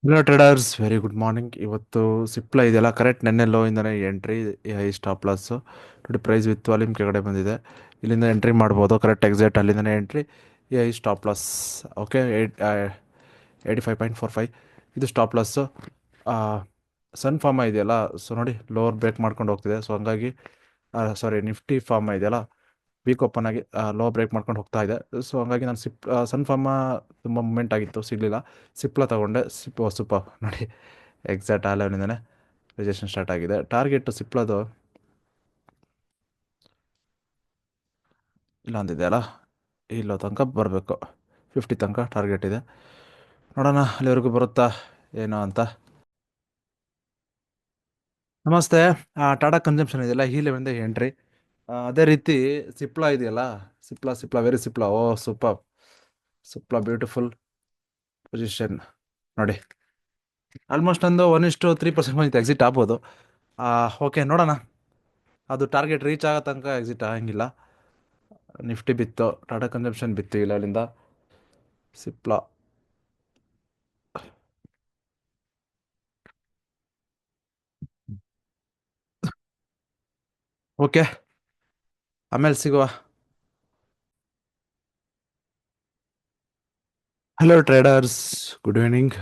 Hello traders, very good morning. ಇವತ್ತು ಸಿಪ್ಲ ಇದೆಯಲ್ಲ, correct ನೆನ್ನೆ ಲೋ ಇಂದನೇ ಎಂಟ್ರಿ, ಹೈ ಸ್ಟಾಪ್ ಲಾಸ್ ನೋಡಿ. ಪ್ರೈಸ್ ವಿತ್ ವಾಲ್ಯೂಮ್ ಕೆಳಗಡೆ ಬಂದಿದೆ. ಇಲ್ಲಿಂದ ಎಂಟ್ರಿ ಮಾಡ್ಬೋದು, ಕರೆಕ್ಟ್ ಎಕ್ಸಾಕ್ಟ್ ಅಲ್ಲಿಂದನೇ entry, high stop loss. Okay, 85.45 ಇದು ಸ್ಟಾಪ್ ಲಾಸ್ಸು. ಸನ್ ಫಾರ್ಮ ಇದೆಯಲ್ಲ, ಸೊ ನೋಡಿ ಲೋವರ್ ಬ್ರೇಕ್ ಮಾಡ್ಕೊಂಡು ಹೋಗ್ತಿದೆ. ಸೊ ಹಂಗಾಗಿ ಸಾರಿ, ನಿಫ್ಟಿ ಫಾರ್ಮ ಇದೆಯಲ್ಲ, ವೀಕ್ ಓಪನ್ ಆಗಿ ಲೋ ಬ್ರೇಕ್ ಮಾಡ್ಕೊಂಡು ಹೋಗ್ತಾ ಇದೆ. ಸೊ ಹಂಗಾಗಿ ನಾನು ಸನ್ ಫಾರ್ಮ ತುಂಬ ಮೂಮೆಂಟ್ ಆಗಿತ್ತು, ಸಿಗಲಿಲ್ಲ. ಸಿಪ್ಲ ತಗೊಂಡೆ. ಸೂಪರ್ ನೋಡಿ, ಎಕ್ಸಾಕ್ಟ್ ಆ ಲೆವೆಲಿಂದನೇ ರಿಜೆಕ್ಷನ್ ಸ್ಟಾರ್ಟ್ ಆಗಿದೆ. ಟಾರ್ಗೆಟ್ ಸಿಪ್ಲದು ಇಲ್ಲ ಅಂದಿದೆ ಅಲ್ಲ, ಇಲ್ಲೋ ತನಕ ಬರಬೇಕು. 50 ತನಕ ಟಾರ್ಗೆಟ್ ಇದೆ. ನೋಡೋಣ ಅಲ್ಲಿವರೆಗೂ ಬರುತ್ತಾ ಏನೋ ಅಂತ. ನಮಸ್ತೆ. ಟಾಟಾ ಕನ್ಸಂಪ್ಷನ್ ಇದೆಯಲ್ಲ, ಈ ಲೆವೆಲಿಂದ ಎಂಟ್ರಿ. ಅದೇ ರೀತಿ ಸಿಪ್ಲಾ ಇದೆಯಲ್ಲ, ಸಿಪ್ಲಾ ವೆರಿ ಸಿಪ್ಲಾ, ಓ ಸೂಪರ್. ಸಿಪ್ಲಾ ಬ್ಯೂಟಿಫುಲ್ ಪೊಸಿಷನ್ ನೋಡಿ. ಆಲ್ಮೋಸ್ಟ್ ಒಂದು 1:3% ಬಂದಿತ್ತು, ಎಕ್ಸಿಟ್ ಆಗ್ಬೋದು. ಓಕೆ, ನೋಡೋಣ. ಅದು ಟಾರ್ಗೆಟ್ ರೀಚ್ ಆಗೋ ತನಕ ಎಕ್ಸಿಟ್ ಆಗಂಗಿಲ್ಲ. ನಿಫ್ಟಿ ಬಿತ್ತು, ಟಾಟಾ ಕನ್ಸಂಪ್ಷನ್ ಬಿತ್ತು ಇಲ್ಲ ಅಲ್ಲಿಂದ. ಸಿಪ್ಲಾ ಓಕೆ, ಆಮೇಲೆ ಸಿಗುವ. Hello traders, good evening.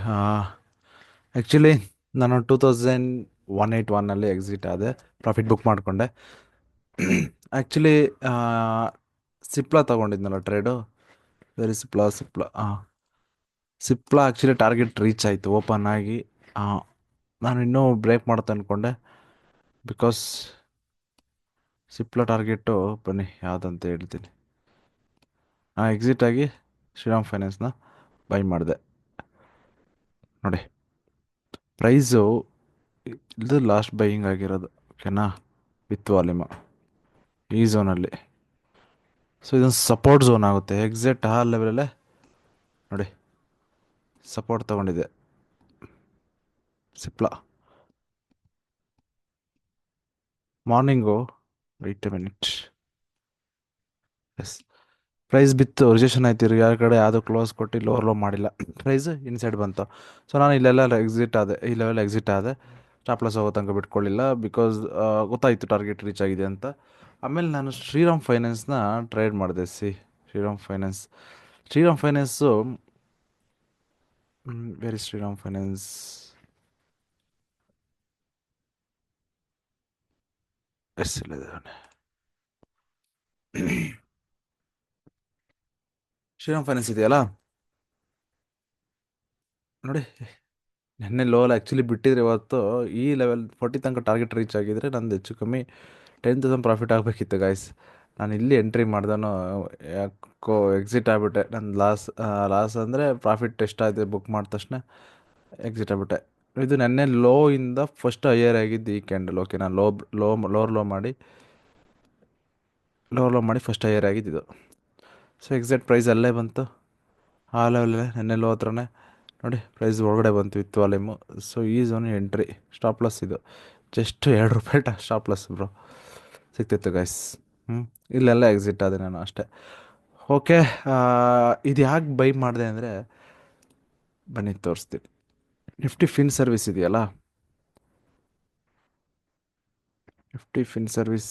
Actually ನಾನು 2181ನಲ್ಲಿ ಎಕ್ಸಿಟ್ ಆದೆ, ಪ್ರಾಫಿಟ್ ಬುಕ್ ಮಾಡಿಕೊಂಡೆ. ಆ್ಯಕ್ಚುಲಿ ಸಿಪ್ಲಾ ತೊಗೊಂಡಿದ್ನಲ್ಲ trade, very Cipla Cipla actually target reach ಆಯಿತು ಓಪನ್ ಆಗಿ. ನಾನು ಇನ್ನೂ ಬ್ರೇಕ್ ಮಾಡುತ್ತೆ ಅಂದ್ಕೊಂಡೆ, ಬಿಕಾಸ್ ಸಿಪ್ಲಾ ಟಾರ್ಗೆಟು ಬನ್ನಿ ಯಾವುದಂತ ಹೇಳ್ತೀನಿ. ಎಕ್ಸಿಟ್ ಆಗಿ ಶ್ರೀರಾಮ್ ಫೈನಾನ್ಸ್ನ ಬೈ ಮಾಡಿದೆ ನೋಡಿ. ಪ್ರೈಸು ಇದು ಲಾಸ್ಟ್ ಬೈಯಿಂಗ್ ಆಗಿರೋದು, ಓಕೆನಾ, ವಿತ್ ವಾಲ್ಯೂಮ್ ಈ ಝೋನಲ್ಲಿ. ಸೊ ಇದೊಂದು ಸಪೋರ್ಟ್ ಝೋನ್ ಆಗುತ್ತೆ, ಎಕ್ಸಾಕ್ಟ್ ಆ ಲೆವೆಲಲ್ಲೇ ನೋಡಿ ಸಪೋರ್ಟ್ ತೊಗೊಂಡಿದೆ Cipla. Morning, wait a minute, yes, price ಬಿತ್ತು, ರಿಜೆಕ್ಷನ್ ಆಯ್ತು. ಯಾರ ಕಡೆ ಯಾವುದು ಕ್ಲೋಸ್ ಕೊಟ್ಟು ಲೋವರ್ ಲೋ ಮಾಡಿಲ್ಲ, ಪ್ರೈಸ್ ಇನ್ಸೈಡ್ ಬಂತು. ಸೊ ನಾನು ಇಲ್ಲೆಲ್ಲ ಎಕ್ಸಿಟ್ ಆದೆ, ಈ ಲೆವೆಲ್ ಎಕ್ಸಿಟ್ ಆದೆ. ಸ್ಟಾಪ್ ಲಾಸ್ ಹೋಗೋ ತನಕ ಬಿಟ್ಕೊಳ್ಳಿಲ್ಲ, ಬಿಕಾಸ್ ಗೊತ್ತಾಯಿತು ಟಾರ್ಗೆಟ್ ರೀಚ್ ಆಗಿದೆ ಅಂತ. ಆಮೇಲೆ ನಾನು ಶ್ರೀರಾಮ್ ಫೈನಾನ್ಸ್ನ ಟ್ರೇಡ್ ಮಾಡಿದೆ. ಶ್ರೀರಾಮ್ ಫೈನಾನ್ಸ್, ಶ್ರೀರಾಮ್ ಫೈನಾನ್ಸು ವೆರಿ ಶ್ರೀರಾಮ್ ಫೈನಾನ್ಸ್ ಎಷ್ಟಿದೆ ಶ್ರೀರಾಮ್ ಫೈನಾನ್ಸ್ ಇದೆಯಲ್ಲ ನೋಡಿ. ನೆನ್ನೆ ಲೋಲ್ ಆ್ಯಕ್ಚುಲಿ ಬಿಟ್ಟಿದ್ರೆ ಇವತ್ತು ಈ ಲೆವೆಲ್ 40 ತನಕ ಟಾರ್ಗೆಟ್ ರೀಚ್ ಆಗಿದ್ರೆ ನಂದು ಹೆಚ್ಚು ಕಮ್ಮಿ 10,000 ಪ್ರಾಫಿಟ್ ಆಗಬೇಕಿತ್ತು ಗಾಯ್ಸ್. ನಾನು ಇಲ್ಲಿ ಎಂಟ್ರಿ ಮಾಡ್ದನು, ಯಾಕೋ ಎಕ್ಸಿಟ್ ಆಗಿಬಿಟ್ಟೆ. ನನ್ನ ಲಾಸ್ ಅಂದರೆ ಪ್ರಾಫಿಟ್ ಎಷ್ಟಾಯಿತು ಬುಕ್ ಮಾಡಿದ ತಕ್ಷಣ ಎಕ್ಸಿಟ್ ಆಗಿಬಿಟ್ಟೆ. ಇದು ನೆನ್ನೆ ಲೋ ಇಂದ ಫಸ್ಟ್ ಹೈಯರ್ ಆಗಿದ್ದು ಈ ಕ್ಯಾಂಡಲ್, ಓಕೆ. ನಾನು ಲೋವರ್ ಲೋ ಮಾಡಿ ಫಸ್ಟ್ ಹೈಯರ್ ಆಗಿದ್ದು. ಸೊ ಎಕ್ಸಾಕ್ಟ್ ಪ್ರೈಸ್ ಅಲ್ಲೇ ಬಂತು, ಆ ಲೆವೆಲಲ್ಲೇ ನೆನ್ನೆ ಲೋ ಹತ್ರನೇ ನೋಡಿ. ಪ್ರೈಸ್ ಒಳಗಡೆ ಬಂತು ವಿತ್ ವಾಲ್ಯೂಮು. ಸೊ ಈ ಝೋನ್ ಎಂಟ್ರಿ, ಸ್ಟಾಪ್ ಲಾಸ್ ಇದು ಜಸ್ಟ್ ₹2 ಸ್ಟಾಪ್ ಲಾಸ್ ಬ್ರೋ ಸಿಕ್ತಿತ್ತು ಗೈಸ್. ಇಲ್ಲೆಲ್ಲ ಎಕ್ಸಿಟ್ ಆದೆ ನಾನು ಅಷ್ಟೇ. ಓಕೆ, ಇದು ಯಾಕೆ ಬೈ ಮಾಡಿದೆ ಅಂದರೆ ಬನ್ನಿ ತೋರಿಸ್ತೀನಿ. ನಿಫ್ಟಿ ಫಿನ್ ಸರ್ವಿಸ್ ಇದೆಯಲ್ಲ, ನಿಫ್ಟಿ ಫಿನ್ ಸರ್ವಿಸ್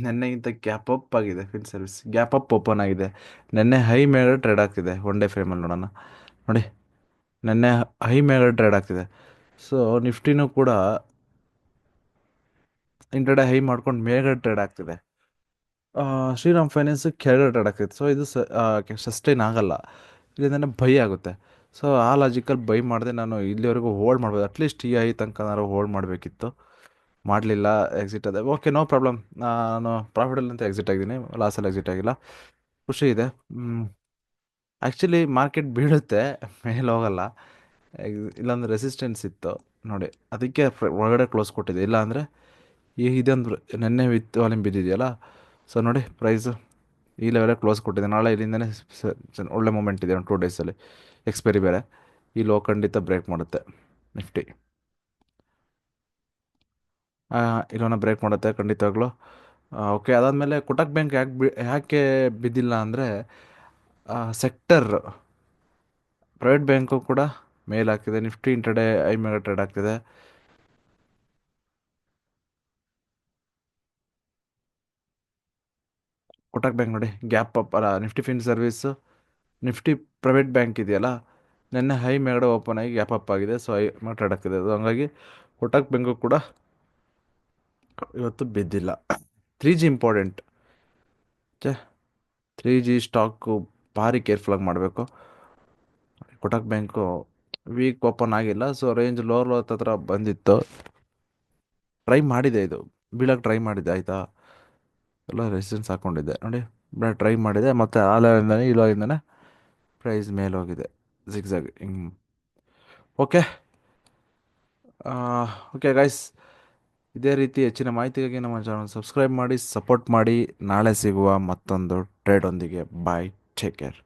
ನೆನ್ನೆಗಿಂತ ಗ್ಯಾಪ್ ಅಪ್ ಆಗಿದೆ. Fin service gap up open ಆಗಿದೆ. ನೆನ್ನೆ ಹೈ ಮೇಲೆ ಟ್ರೇಡ್ ಆಗ್ತಿದೆ, ಒನ್ ಡೇ ಫ್ರೇಮಲ್ಲಿ ನೋಡೋಣ ನೋಡಿ. ನೆನ್ನೆ ಹೈ ಮೇಲೆ ಟ್ರೇಡ್ ಆಗ್ತಿದೆ. ಸೊ ನಿಫ್ಟಿನೂ ಕೂಡ ಇಂಟ್ರಾಡೇ ಹೈ ಮಾಡ್ಕೊಂಡು ಮೇಲ್ಗಡೆ ಟ್ರೇಡ್ ಆಗ್ತಿದೆ. ಶ್ರೀರಾಮ್ ಫೈನಾನ್ಸ್ ಕೆಳಗಡೆ ಟ್ರೇಡ್ ಆಗ್ತಿದೆ. ಸೊ ಇದು ಸಸ್ಟೈನ್ ಆಗಲ್ಲ, ಇಲ್ಲಿಂದ ಬೈ ಆಗುತ್ತೆ. ಸೊ ಆ ಲಾಜಿಕಲ್ಲಿ ಬೈ ಮಾಡಿದೆ. ನಾನು ಇಲ್ಲಿವರೆಗೂ ಹೋಲ್ಡ್ ಮಾಡ್ಬೋದು, ಅಟ್ಲೀಸ್ಟ್ ಈ ಐ ತನಕ ನಾನು ಹೋಲ್ಡ್ ಮಾಡಬೇಕಿತ್ತು, ಮಾಡಲಿಲ್ಲ, ಎಕ್ಸಿಟ್ ಅದೇ. Okay, no problem. ನಾನು ಪ್ರಾಫಿಟಲ್ಲಿ ಅಂತ ಎಕ್ಸಿಟ್ ಆಗಿದ್ದೀನಿ, ಲಾಸಲ್ಲಿ ಎಕ್ಸಿಟ್ ಆಗಿಲ್ಲ, ಖುಷಿ ಇದೆ. ಆ್ಯಕ್ಚುಲಿ ಮಾರ್ಕೆಟ್ ಬೀಳುತ್ತೆ, ಮೇಲೆ ಹೋಗಲ್ಲ. ಇಲ್ಲಾಂದ್ರೆ ರೆಸಿಸ್ಟೆನ್ಸ್ ಇತ್ತು ನೋಡಿ, ಅದಕ್ಕೆ ಒಳಗಡೆ ಕ್ಲೋಸ್ ಕೊಟ್ಟಿದೆ. ಇಲ್ಲ ಅಂದರೆ ಇದೊಂದು ನೆನ್ನೆ ವಿತ್ ವಾಲ್ಯೂಮ್ ಬಿದ್ದಿದೆಯಲ್ಲ, ಸೊ ನೋಡಿ ಪ್ರೈಸು ಈ ಲೆವೆಲಲ್ಲಿ ಕ್ಲೋಸ್ ಕೊಟ್ಟಿದೆ. ನಾಳೆ ಇಲ್ಲಿಂದನೇ ಒಳ್ಳೆ ಮೂಮೆಂಟ್ ಇದೆ, ಒಂದು 2 ಡೇಸಲ್ಲಿ ಎಕ್ಸ್ಪೈರಿ ಬೇರೆ. ಈ ಲೋ ಖಂಡಿತ ಬ್ರೇಕ್ ಮಾಡುತ್ತೆ ನಿಫ್ಟಿ. ಇಲ್ಲವನ್ನ ಬ್ರೇಕ್ ಮಾಡುತ್ತೆ ಖಂಡಿತವಾಗ್ಲೂ. ಓಕೆ, ಅದಾದಮೇಲೆ ಕೊಟಕ್ ಬ್ಯಾಂಕ್ ಯಾಕೆ ಬಿದ್ದಿಲ್ಲ ಅಂದರೆ ಸೆಕ್ಟರ್ ಪ್ರೈವೇಟ್ ಬ್ಯಾಂಕು ಕೂಡ ಮೇಲಾಗ್ತಿದೆ. ನಿಫ್ಟಿ ಇಂಟರ್ಡೇ ಐ ಮೇಗ ಟ್ರೇಡ್ ಆಗ್ತಿದೆ. ಕೊಟಕ್ ಬ್ಯಾಂಕ್ ನೋಡಿ ಗ್ಯಾಪ್ ಅಪ್ ಅಲ್ಲ, Nifty fin service Nifty private bank ಇದೆಯಲ್ಲ, ನಿನ್ನೆ ಹೈ ಮೇಗಡೆ ಓಪನ್ ಆಗಿ ಗ್ಯಾಪ್ ಅಪ್ ಆಗಿದೆ. ಸೊ ಐ ಟ್ರೇಡ್ ಆಗ್ತಿದೆ ಅದು. ಹಂಗಾಗಿ ಕೊಟಕ್ ಬ್ಯಾಂಕು ಕೂಡ ಇವತ್ತು ಬಿದ್ದಿಲ್ಲ. 3G important. Okay, 3G stock ಭಾರಿ ಕೇರ್ಫುಲ್ಲಾಗಿ ಮಾಡಬೇಕು. ಕೊಟಕ್ ಬ್ಯಾಂಕು ವೀಕ್ ಓಪನ್ ಆಗಿಲ್ಲ, ಸೊ ರೇಂಜ್ ಲೋರ್ ಹತ್ರ ಬಂದಿತ್ತು. ಟ್ರೈ ಮಾಡಿದೆ, ಇದು ಬೀಳಕ್ಕೆ ಟ್ರೈ ಮಾಡಿದೆ ಆಯಿತಾ. ಎಲ್ಲ ರೆಸಿಸ್ಟೆನ್ಸ್ ಹಾಕ್ಕೊಂಡಿದ್ದೆ ನೋಡಿ, ಟ್ರೈ ಮಾಡಿದೆ, ಮತ್ತು ಆಲಿಂದನೇ ಇಲ್ಲಿಂದನೇ ಪ್ರೈಸ್ ಮೇಲೆ ಹೋಗಿದೆ ಜಿಗ್ಜಾಗ್ ಹಿಂಗೆ. ಓಕೆ, ಓಕೆ ಗೈಸ್, ಇದೇ ರೀತಿ ಹೆಚ್ಚಿನ ಮಾಹಿತಿಗಾಗಿ ನಮ್ಮ ಚಾನಲ್ ಸಬ್ಸ್ಕ್ರೈಬ್ ಮಾಡಿ, ಸಪೋರ್ಟ್ ಮಾಡಿ. ನಾಳೆ ಸಿಗುವ ಮತ್ತೊಂದು ಟ್ರೇಡ್ ಒಂದಿಗೆ. ಬಾಯ್, ಟೇಕ್ ಕೇರ್.